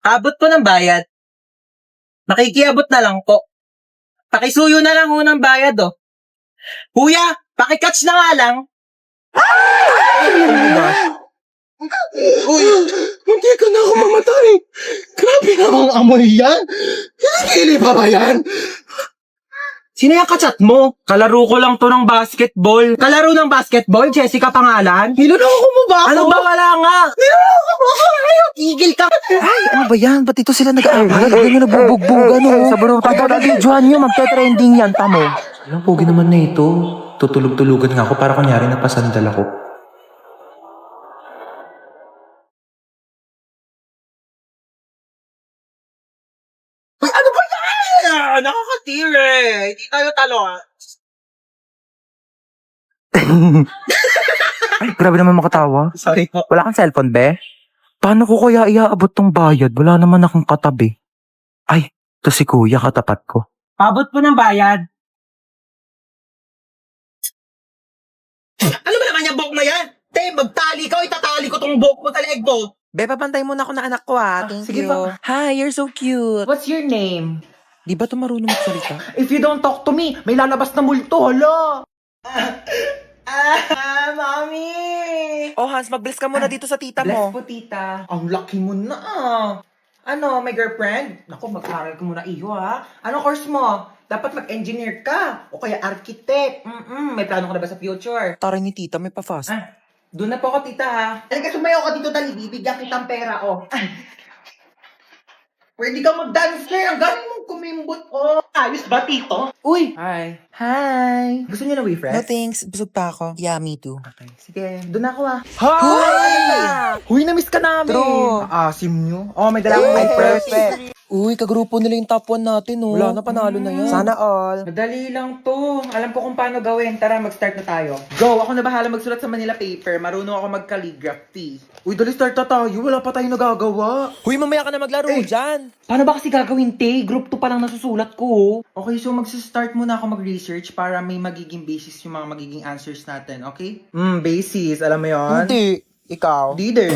Abot po ng bayad. Makikiabot na lang po. Pakisuyo na lang ho ng bayad, oh. Kuya, pakikatch na nga lang. Ano ba? Uy, hindi ka na ako mamatay. Grabe namang amoy yan. Hinigili pa ba yan? Sino yung kachat mo? Kalaro ko lang to ng basketball. Kalaro ng basketball? Jessica pangalan? Niloloko mo ba ako? Ano ba wala nga? Niloloko mo ako ngayon. Tigil ka! Ay, ano ba yan? Ba't ito sila nag-aaral? Ganyan na nagbubugbugan, no? Sa barutan ko na videohan nyo, magte-trending yan, tamo. Alam, pogi naman na ito. Tutulog-tulugan nga ako para kunyari napasandal ako. Uy, ano ba yan? Nakakatire. Hindi tayo talo, ah. Ay, grabe naman makatawa. Sorry po. Wala kang cellphone, be? Paano ko kaya iaabot tong bayad? Wala naman akong katabi. Ay, to si kuya katapat ko. Pabot po ng bayad. Ano ba naman yung buhok na yan? Te, magtali ka o itatali ko tong buhok mo sa leeg mo. Be, papantay muna ako ng anak ko, Thank sige you. pa. Hi, you're so cute. What's your name? Di ba ito marunong magsalita? If you don't talk to me, may lalabas na multo, hala. Mommy! Oh, Hans, mag-bless ka muna dito sa tita Bless mo. po, tita. Ang lucky mo na. Ano, may girlfriend? Naku, mag-aral ka muna iyo, ha? Anong course mo? Dapat mag-engineer ka. O kaya architect. May plano ka na ba sa future? Taray ni tita, may pa-fast. Doon na po ako, tita, ha? Halika, sumayaw ka dito, dali. Bibigyan kitang pera, oh. Pwede ka mag-dancer. Ang galing mong kumimbot, oh. Ayos ba, tito? Uy! Hi. Hi. Gusto niyo na No WeFriend? thanks, busog pa ako. Yeah, me too. Okay, sige. Doon na ako, ha? Hi! Huy, na-miss ka namin. True. Asim nyo. Oh, may dala akong WeFriend. Uy, kagrupo nila yung top 1 natin, oh. Wala na, panalo na yan. Sana all. Madali lang to. Alam ko kung paano gawin. Tara, mag-start na tayo. Go! Ako na bahala magsulat sa Manila paper. Marunong ako mag-calligraphy. Uy, dali start na tayo. Wala pa tayong nagagawa. Huy, mamaya ka na maglaro dyan. Paano ba kasi gagawin, te? Group 2 pa lang nasusulat ko. Okay, so mag-start muna ako mag-research para may magiging basis yung mga magiging answers natin, okay? Basis. Alam mo yon? Hindi. Ikaw? Di din.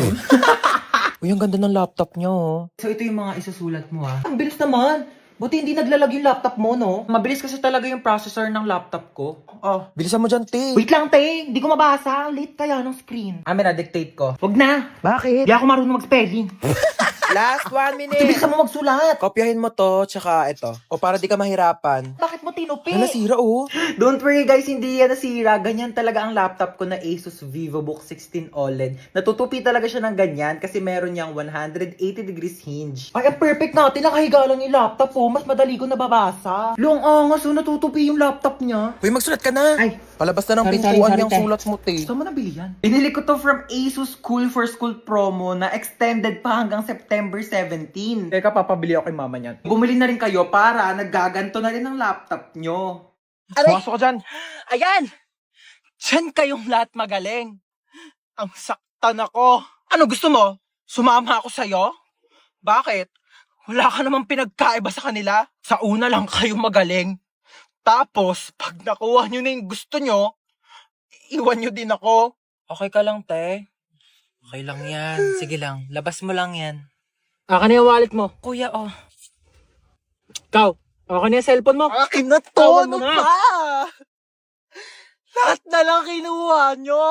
Uy, ang ganda ng laptop niyo, oh. So, ito yung mga isusulat mo, ha? Ang bilis naman. Buti hindi naglalag yung laptop mo, no? Mabilis kasi talaga yung processor ng laptop ko. Oh. Bilisan mo dyan, te. Wait lang, te. Hindi ko mabasa. Late kaya ng screen. na dictate ko. Wag na. Bakit? Hindi ako marunong mag-spelling. Last 1 minute. Bilisan mo magsulat. Kopyahin mo to, tsaka ito. O para di ka mahirapan. Bakit mo tinupi? Nasira, oh. Don't worry guys, hindi yan nasira. Ganyan talaga ang laptop ko na Asus VivoBook 16 OLED. Natutupi talaga siya ng ganyan kasi meron niyang 180 degrees hinge. Ay, ang perfect natin. Nakahiga lang yung laptop oh. Mas madali ko nababasa. Long angas oh, natutupi yung laptop niya. Uy, magsulat ka na. Ay, Palabas na ng Sorry, pintuan sorry, yung te. sulat mo, te. saan mo nabili yan? Binili ko to from Asus Cool for School promo na extended pa hanggang September 17. Teka, papabili ako kay mama niyan. Bumili na rin kayo para naggaganto na rin ang laptop nyo. Pumasok ka dyan. Ayan! Diyan kayong lahat magaling. Ang saktan ako. Ano gusto mo? Sumama ako sa'yo? Bakit? Wala ka namang pinagkaiba sa kanila. Sa una lang kayo magaling. Tapos, pag nakuha nyo na yung gusto nyo, iwan nyo din ako. Okay ka lang, te. Okay lang yan. Sige lang. Labas mo lang yan. Akin na yung wallet mo. Kuya, oh. Ikaw, akin na yung cellphone mo. Akin na to! Tawan mo Ano na. pa? Lahat na lang kinuha nyo.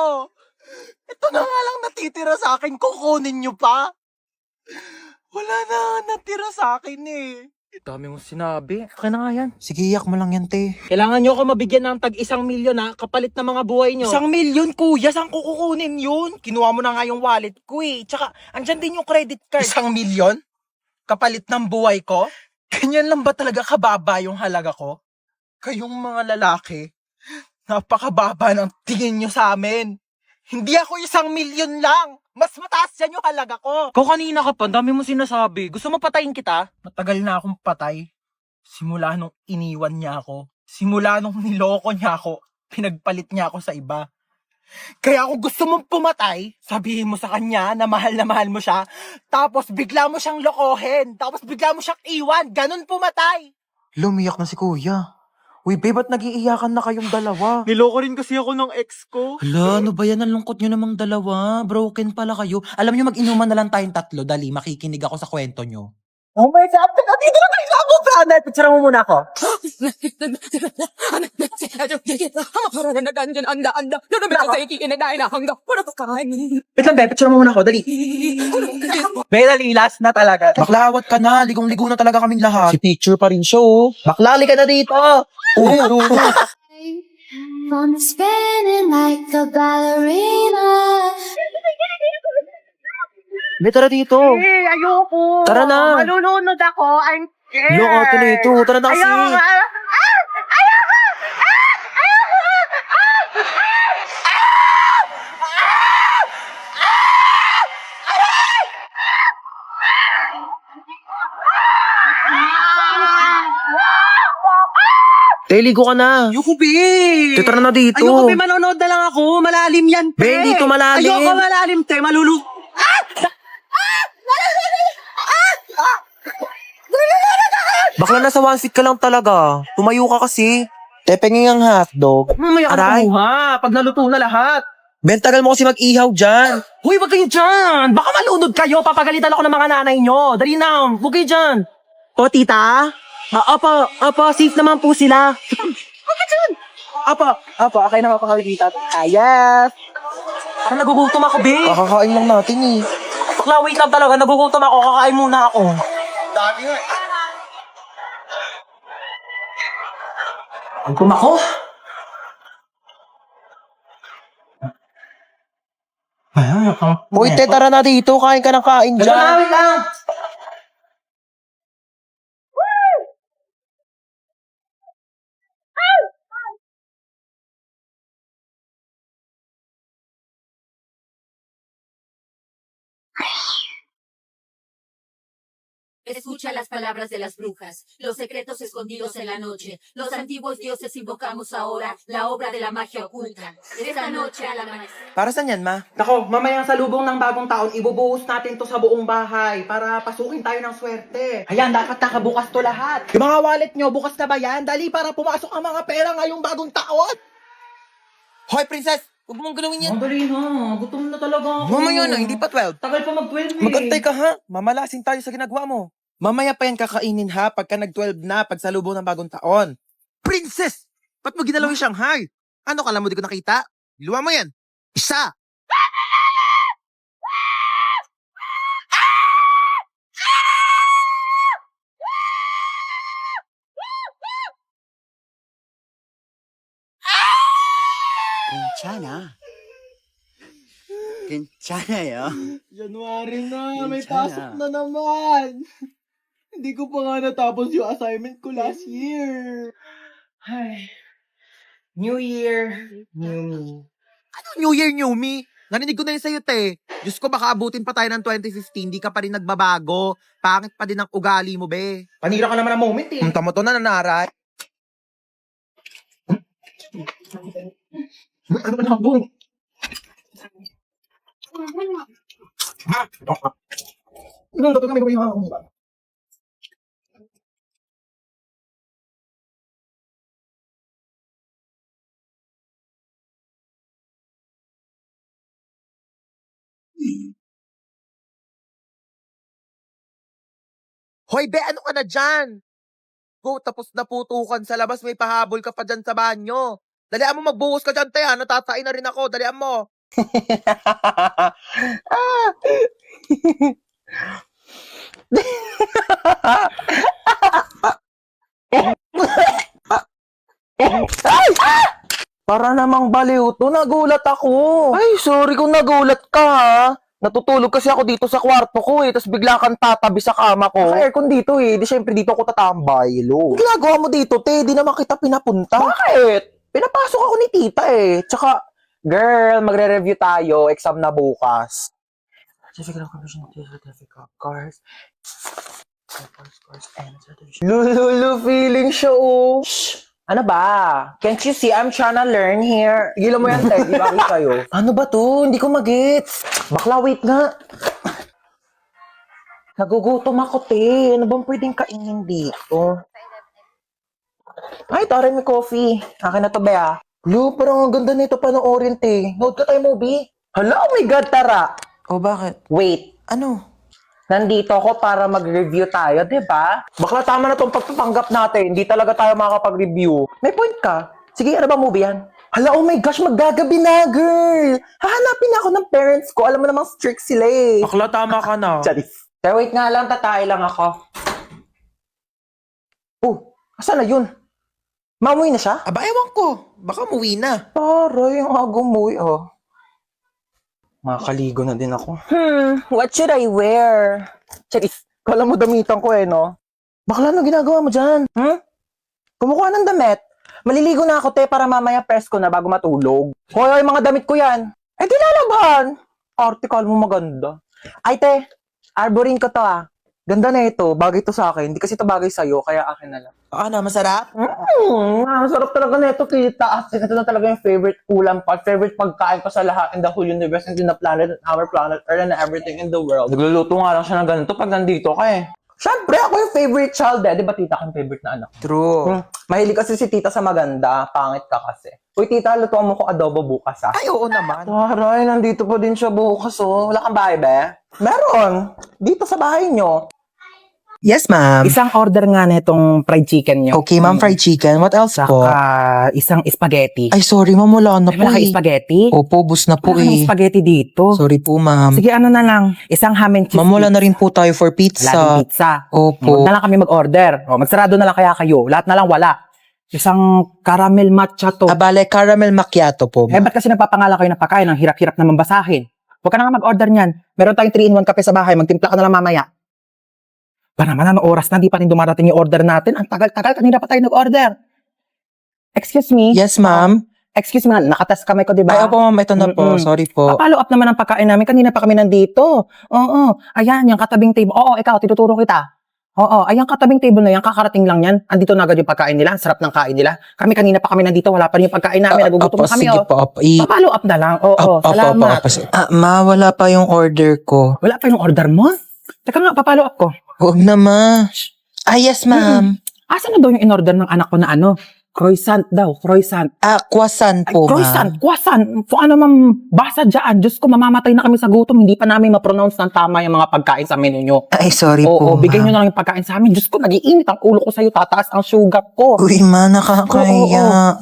Ito na nga lang natitira sa akin, kukunin nyo pa. Wala na natira sa akin eh. Dami mong sinabi. Okay na nga yan. Sige, iyak mo lang yan, te. Kailangan nyo ako mabigyan ng tag 1,000,000 ha, kapalit ng mga buhay nyo. 1,000,000, kuya. Saan ko kukunin yun? Kinuha mo na nga yung wallet ko, eh. Tsaka, andyan din yung credit card. 1,000,000? Kapalit ng buhay ko? Ganyan lang ba talaga kababa yung halaga ko? Kayong mga lalaki, napakababa ng tingin nyo sa amin. Hindi ako 1,000,000 lang. Mas mataas yan yung halaga ko. Ikaw kanina ka pa, dami mo sinasabi. Gusto mo patayin kita? Matagal na akong patay. Simula nung iniwan niya ako. Simula nung niloko niya ako. Pinagpalit niya ako sa iba. Kaya kung gusto mong pumatay, sabihin mo sa kanya na mahal mo siya. Tapos bigla mo siyang lokohin. Tapos bigla mo siyang iwan. Ganon pumatay. Lumiyak na si kuya. Uy, babe, ba't nag-iiyakan na kayong dalawa? Niloko rin kasi ako ng ex ko. Hala, ano ba yan? Ang lungkot nyo namang dalawa. Broken pala kayo. Alam nyo, mag-inuman na lang tayong tatlo. Dali, makikinig ako sa kwento nyo. Oh my God! Dito na tayo sa abong planet! Picture mo muna ako. Wait lang, be. Picture mo muna ako. Dali. Be, dali. Last na talaga. Baklawat ka na. Ligong-ligo na talaga kaming lahat. Si picture pa rin siya, oh. Baklali ka na dito. I'm spinning like a ballerina. Be, tara dito. Eh, ayoko. Tara na. Malulunod ako. I'm scared. Lo, ate na ito. Tara na kasi. Ayoko. Te, ligo ka na. Ayoko, be. Te, tara na dito. Ayoko, be. Manonood na lang ako. Malalim yan, te. Be, hindi to malalim. Ayoko malalim, te. Bakla nasa 1 feet ka lang talaga. Tumayo ka kasi. Te, penging ang hotdog. Mamaya ka Aray. kumuha. Pag naluto na lahat. Ben, tagal mo kasi mag-ihaw dyan. Huy, wag kayo dyan. Baka malunod kayo. Papagalitan ako ng mga nanay nyo. Dali na. Huwag kayo dyan. O, tita? Opo, safe naman po sila. Huwag ka dyan. Opo, okay na mapakalitan. Yes. Parang nagugutom ako, be. Kakakain lang natin eh. Bakla, wait lang talaga. Nagugutom ako. Kakain muna ako. Dami nga. Gutom ako. Uy, te, tara na dito. Kain ka ng kain Wait dyan. lang. Escucha las palabras de las brujas, los secretos escondidos en la noche. Los antiguos dioses invocamos ahora la obra de la magia oculta. Esta noche al amanecer. Para saan yan, ma? Nako, mamayang salubong ng bagong taon, ibubuhos natin to sa buong bahay para pasukin tayo ng swerte. Ayan, dapat nakabukas to lahat. Yung mga wallet nyo, bukas na ba yan? Dali para pumasok ang mga pera ngayong bagong taon. Hoy, princess! Huwag mong galawin yan. Dali na, gutom na talaga ako. Mamaya na, hindi pa 12. Tagal pa mag-12 eh. Magantay ka ha. Mamalasin tayo sa ginagawa mo. Mamaya pa yan kakainin ha pagka nag-12 na pagsalubong ng bagong taon. Princess! Ba't mo ginalaw yung Shanghai? Ano kala mo di ko nakita? Luwa mo yan. Isa! 괜찮아. 괜찮아요. January na, may Minsan pasok na naman. Hindi ko pa nga natapos yung assignment ko last year. Ay. New Year, new me. Ano New Year, New Me? Narinig ko na yun sa'yo, te. Diyos ko, baka abutin pa tayo ng 2015, di ka pa rin nagbabago. Pangit pa din ang ugali mo, be. Panira ka naman ng moment eh. Punta mo to na nanaray. Ano ba nakabong? Ano ba ito kami gawin ako? Hoy, be, ano ka na dyan? Go, tapos na putukan sa labas, may pahabol ka pa dyan sa banyo. Dalian mo, magbuhos ka dyan, te, ha? Natatain na rin ako. Dalian mo. Para namang baliw to, nagulat ako. Ay, sorry kung nagulat ka, ha? Natutulog kasi ako dito sa kwarto ko, tapos bigla kang tatabi sa kama ko. Naka-aircon dito, Di syempre dito ako tatambay, lo. Ginagawa mo dito, te? Di naman kita pinapunta. Bakit? Pinapasok ako ni tita, Tsaka, girl, magre-review tayo. Exam na bukas. Certificate of completion, certificate of course. Lulu, feeling siya, oh. Shh! Ano ba? Can't you see I'm trying to learn here? Gilan mo yan, Ted. Di ba kayo? Ano ba to? Hindi ko magets. Bakla, wait nga. Nagugutom ako, te. Ano bang pwedeng kainin dito? Ay, tara, may coffee. Akin na to, Bea. Lo, parang ang ganda nito panoorin, te. Note ka tayo, movie. Hala, oh my God, tara. Oh, bakit? Wait, Ano? nandito ako para mag-review tayo, di ba? Bakla, tama na tong pagpapanggap natin. Hindi talaga tayo makakapag-review. May point ka. Sige, ano ba movie yan? Hala, oh my gosh, maggagabi na, girl. Hahanapin na ako ng parents ko. Alam mo namang strict sila eh. Bakla, tama ka na. Charis. Pero wait nga lang, tatay lang ako. Oh, asan na yun? Mamuwi na siya? Aba, ewan ko. Baka umuwi na. Taray, ang agumuwi, oh. Makakaligo na din ako. What should I wear? Charis, kala mo damitan ko eh, no? Bakla, ano ginagawa mo dyan? Kumukuha ng damit. Maliligo na ako, te, para mamaya press ko na bago matulog. Hoy, mga damit ko yan. Eh, di lalaban. Article mo maganda. Ay, te, arborin ko to, ah. Ganda na ito. Bagay to sa akin. Hindi kasi ito bagay sa'yo, kaya akin na lang. Ano, masarap? Sarap talaga na ito, kita. As in, ito na talaga yung favorite ulam pa, favorite pagkain ko sa lahat in the whole universe and in the planet, and our planet, Earth, and everything in the world. Nagluluto nga lang siya ng ganito pag nandito ka eh. Siyempre, ako yung favorite child eh. Di ba tita ko yung favorite na anak? True. Mahilig kasi si tita sa maganda. Pangit ka kasi. Uy, tita, lutuan mo ko adobo bukas ah. Ay, oo naman. Taray, nandito pa din siya bukas oh. Wala kang bahay, be? Meron. Dito sa bahay nyo. Yes, ma'am. Isang order nga nitong fried chicken nyo. Okay, ma'am, fried chicken. What else po? Saka isang spaghetti. Ay, sorry, ma'am. Wala na Ay, po wala kang eh. spaghetti? Opo, bus na po Wala kang eh. spaghetti dito. Sorry po, ma'am. Sige, ano na lang. Isang ham and cheese. Ma'am, wala na rin po tayo for Wala pizza. din pizza. Opo. Huwag na lang kami mag-order. O, magsarado na lang kaya kayo. Lahat na lang wala. Isang caramel matcha to. Abale, caramel macchiato po. Eh, ba't kasi nagpapangalan kayo ng pagkain? Ang hirap-hirap naman basahin. Huwag ka na nga mag-order niyan. Meron tayong 3-in-1 kape sa bahay. Magtimpla ka na lang mamaya. Ba naman, anong oras na? Di pa rin dumarating yung order natin. Ang tagal-tagal. Kanina pa tayo nag-order. Excuse me? Yes, ma'am. Excuse me, nakatas kamay ko, di ba? Ay, opo, ma'am. Ito na po. Mm-mm. Sorry po. Follow up naman ang pagkain namin. Kanina pa kami nandito. Oo. Ayan, yung katabing table. Oo, ikaw, tinuturo kita. Oo, ayan katabing table na yan. Kakarating lang yan. Andito na agad yung pagkain nila. Ang sarap ng kain nila. Kami kanina pa kami nandito. Wala pa rin yung pagkain namin. Nagugutom Opo, na kami. sige Oh. po. Opo. Follow up na lang. Oo, Opo, salamat. Ma, wala pa yung order ko. Wala pa yung order mo? Teka nga, papalo up ko. Huwag na, ma. Ah, yes, ma'am. Asan na daw yung in-order ng anak ko na ano? Croissant daw, croissant. Ah, croissant Ay, po, croissant, ma'am. croissant. Kung ano ma'am, basa dyan. Diyos ko, mamamatay na kami sa gutom. Hindi pa namin ma-pronounce ng tama yung mga pagkain sa menu nyo. Ay, sorry Oo, po, bigay nyo ma'am. na lang yung pagkain sa amin. Diyos ko, nag-iinit ang ulo ko sa'yo. Tataas ang sugar ko. Uy, ma, nakakaya.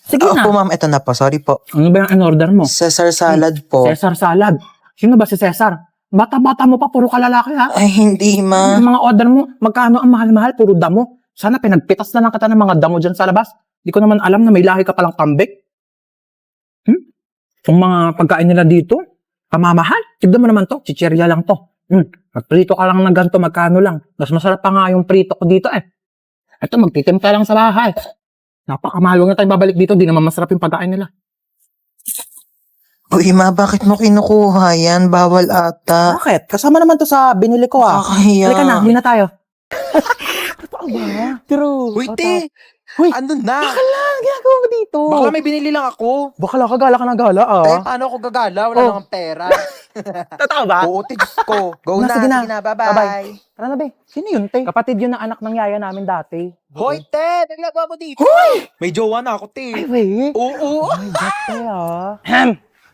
Sige Opo, na. ma'am. Ito na po. Sorry po. Ano ba yung in-order mo? Caesar salad po. Cesar salad. Sino ba si Cesar? Bata-bata mo pa, puro kalalaki ha? Ay, hindi, ma. Yung mga order mo, magkano ang mahal-mahal, puro damo. Sana pinagpitas na lang kita ng mga damo dyan sa labas. Di ko naman alam na may lahi ka palang kambik. Yung mga pagkain nila dito, pamamahal. Tignan mo naman to, chichirya lang to. Magprito ka lang ng ganito, magkano lang. Mas masarap pa nga yung prito ko dito eh. Ito, magtitimpa lang sa bahay. Napakamahal, huwag na tayo babalik dito, di naman masarap yung pagkain nila. Uy, ma, bakit mo kinukuha yan? Bawal ata. Bakit? Kasama naman to sa binili ko ah. Nakakahiya. Halika na, huli na tayo. Totoo ba? True. Uy, te. Uy, Andun na. ang ginagawa mo dito? Baka may binili lang ako. Bakala ka gala ka ng gala ah. Te, paano ako gagala? Wala Oh. namang pera. Totoo ba? Oo, te, Diyos ko. Go Na, na. sige na. Sige na, bye-bye. Bye-bye. Tara na be. Sino yun, te? Kapatid yun ng anak ng yaya namin dati. Hoy, te. Naglagawa mo dito. May jowa na ako, Ay, te. wait. Oo. Ay, te ah.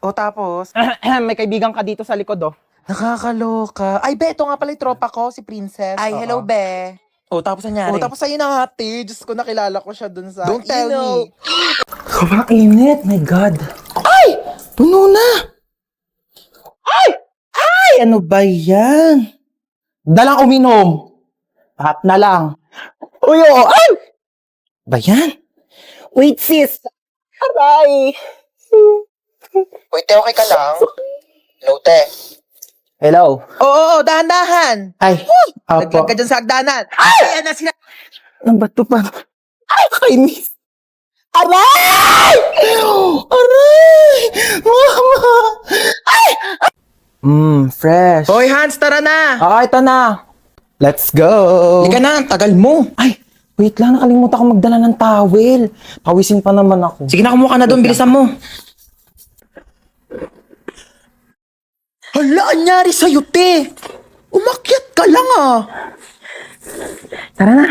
O, tapos? May kaibigan ka dito sa likod oh. Nakakaloka. Ay, be, ito nga pala yung tropa ko, si Princess. Ay, hello, be. Oh, tapos nangyari? O, tapos sa'yo na ate. Diyos ko, nakilala ko siya dun sa... Don't tell me. Sobrang init. My God. Puno na. Ay, ano ba yan? Dalang uminom. Lahat na lang. Uy, oh, ay! Ba yan? Wait, sis. Aray. Wait, te, okay ka lang? Hello, te. Hello. Oo, dahan-dahan. Ay, Naglag ka dyan sa hagdanan. Ay! Ayan na sila. Ang bato pa. Ay, kainis. Aray! Aray! Mama! Ay! Fresh. Hoy, Hans, tara na. Ito na. Let's go. Hindi ka na, ang tagal mo. Ay, wait lang. Nakalimutan ko magdala ng towel. Pawisin pa naman ako. Sige na, kumuha ka na doon, bilisan mo. Hala, anyari sa'yo, te? Umakyat ka lang, ah. Tara na.